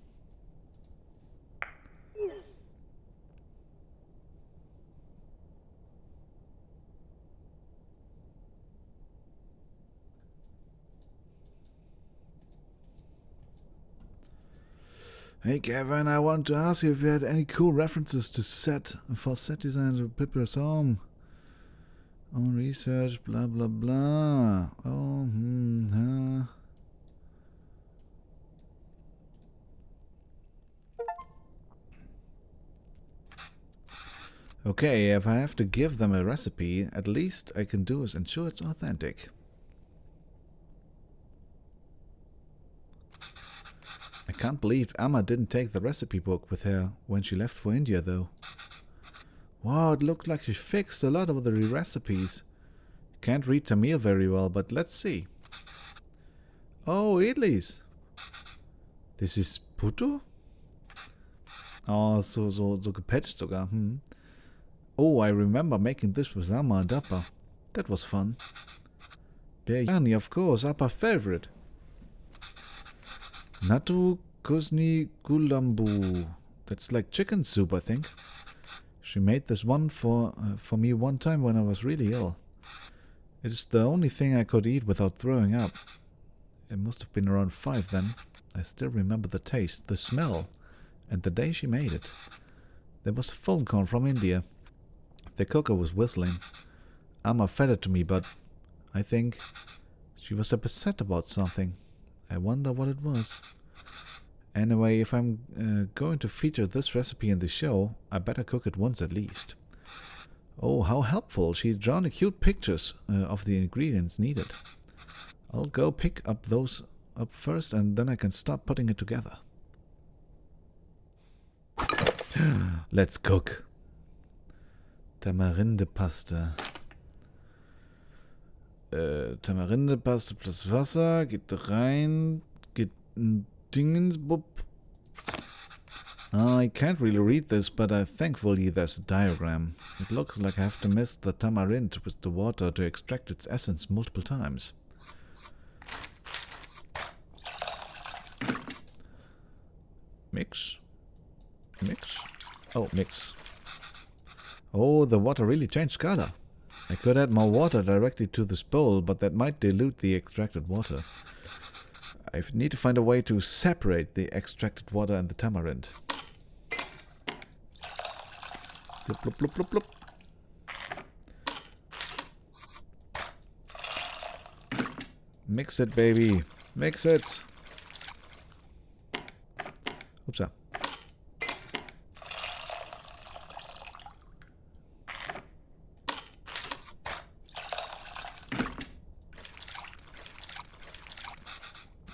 Hey Kevin, I want to ask you if you had any cool references to set design of Pippa's home. On research, blah blah blah. Oh, Okay, if I have to give them a recipe, at least I can do is ensure it's authentic. I can't believe Amma didn't take the recipe book with her when she left for India, though. Wow, it looks like she fixed a lot of the recipes. Can't read Tamil very well, but let's see. Oh, idlis. This is Puttu? Oh, so gepatcht sogar. Oh, I remember making this with Amma and Appa. That was fun. Biryani, of course, Appa's favorite. Natu Kuzni Gulambu. That's like chicken soup, I think. She made this one for me one time when I was really ill. It is the only thing I could eat without throwing up. It must have been around 5 then. I still remember the taste, the smell, and the day she made it. There was a phone call from India. The cooker was whistling. Amma fed it to me, but I think she was upset about something. I wonder what it was. Anyway, if I'm going to feature this recipe in the show, I better cook it once at least. Oh, how helpful. She's drawn cute pictures of the ingredients needed. I'll go pick up those up first and then I can start putting it together. Let's cook. Tamarindepaste. Tamarindepaste plus Wasser. Geht rein. Geht ein Dingensbub. I can't really read this, but thankfully there's a diagram. It looks like I have to mix the tamarind with the water to extract its essence multiple times. Mix. Mix. Oh, mix. Oh, the water really changed color. I could add more water directly to this bowl, but that might dilute the extracted water. I need to find a way to separate the extracted water and the tamarind. Blop, blop, blop, blop, blop. Mix it, baby. Mix it. Oops.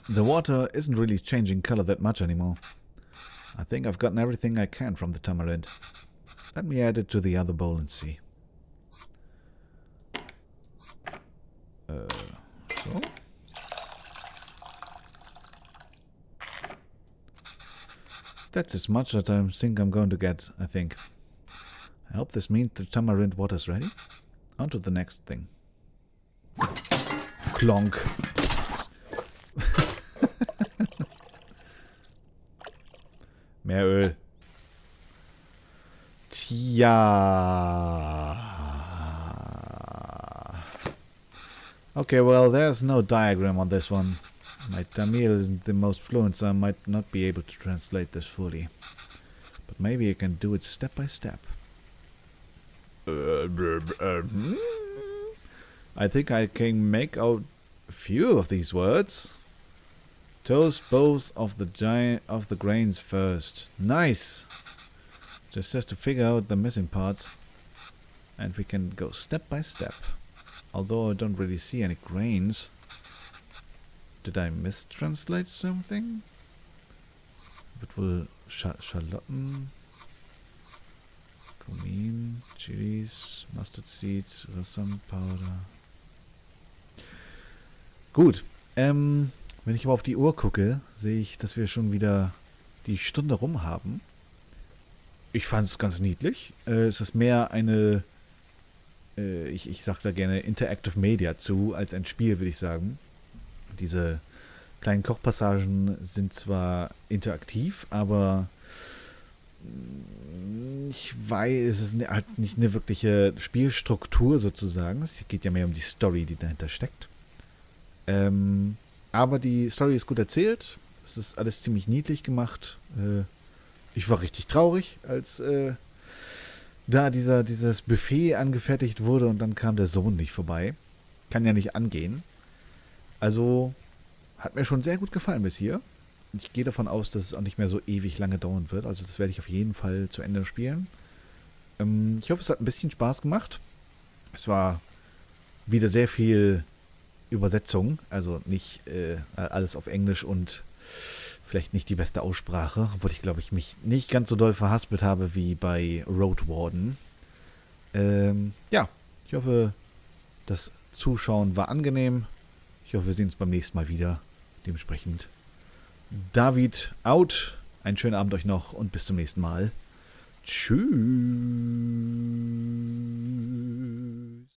The water isn't really changing color that much anymore. I think I've gotten everything I can from the tamarind. Let me add it to the other bowl and see. So. That's as much as I think I'm going to get, I think. I hope this means the tamarind water's ready. On to the next thing. Clonk. Mehr Öl. Tja. Okay, well, there's no diagram on this one. My Tamil isn't the most fluent, so I might not be able to translate this fully. But maybe I can do it step by step. I think I can make out a few of these words. Toast both of the grains first. Nice! Just has to figure out the missing parts. And we can go step by step. Although I don't really see any grains. Did I mistranslate something? It will Schalotten, Cumin, Chilies, Mustard Seeds, Rasam Powder. Gut. Wenn ich aber auf die Uhr gucke, sehe ich, dass wir schon wieder die Stunde rum haben. Ich fand es ganz niedlich. Es ist mehr eine, ich sage da gerne Interactive Media zu, als ein Spiel, würde ich sagen. Diese kleinen Kochpassagen sind zwar interaktiv, aber ich weiß, es ist halt nicht eine wirkliche Spielstruktur sozusagen. Es geht ja mehr um die Story, die dahinter steckt. Aber die Story ist gut erzählt. Es ist alles ziemlich niedlich gemacht. Ich war richtig traurig, als da dieses Buffet angefertigt wurde und dann kam der Sohn nicht vorbei. Kann ja nicht angehen. Also hat mir schon sehr gut gefallen bis hier. Ich gehe davon aus, dass es auch nicht mehr so ewig lange dauern wird. Also das werde ich auf jeden Fall zu Ende spielen. Ich hoffe, es hat ein bisschen Spaß gemacht. Es war wieder sehr viel Übersetzung. Also nicht alles auf Englisch und vielleicht nicht die beste Aussprache. Obwohl ich, glaube ich, mich nicht ganz so doll verhaspelt habe wie bei Road Warden. Ja, ich hoffe, das Zuschauen war angenehm. Ich hoffe, wir sehen uns beim nächsten Mal wieder. Dementsprechend David out. Einen schönen Abend euch noch und bis zum nächsten Mal. Tschüss.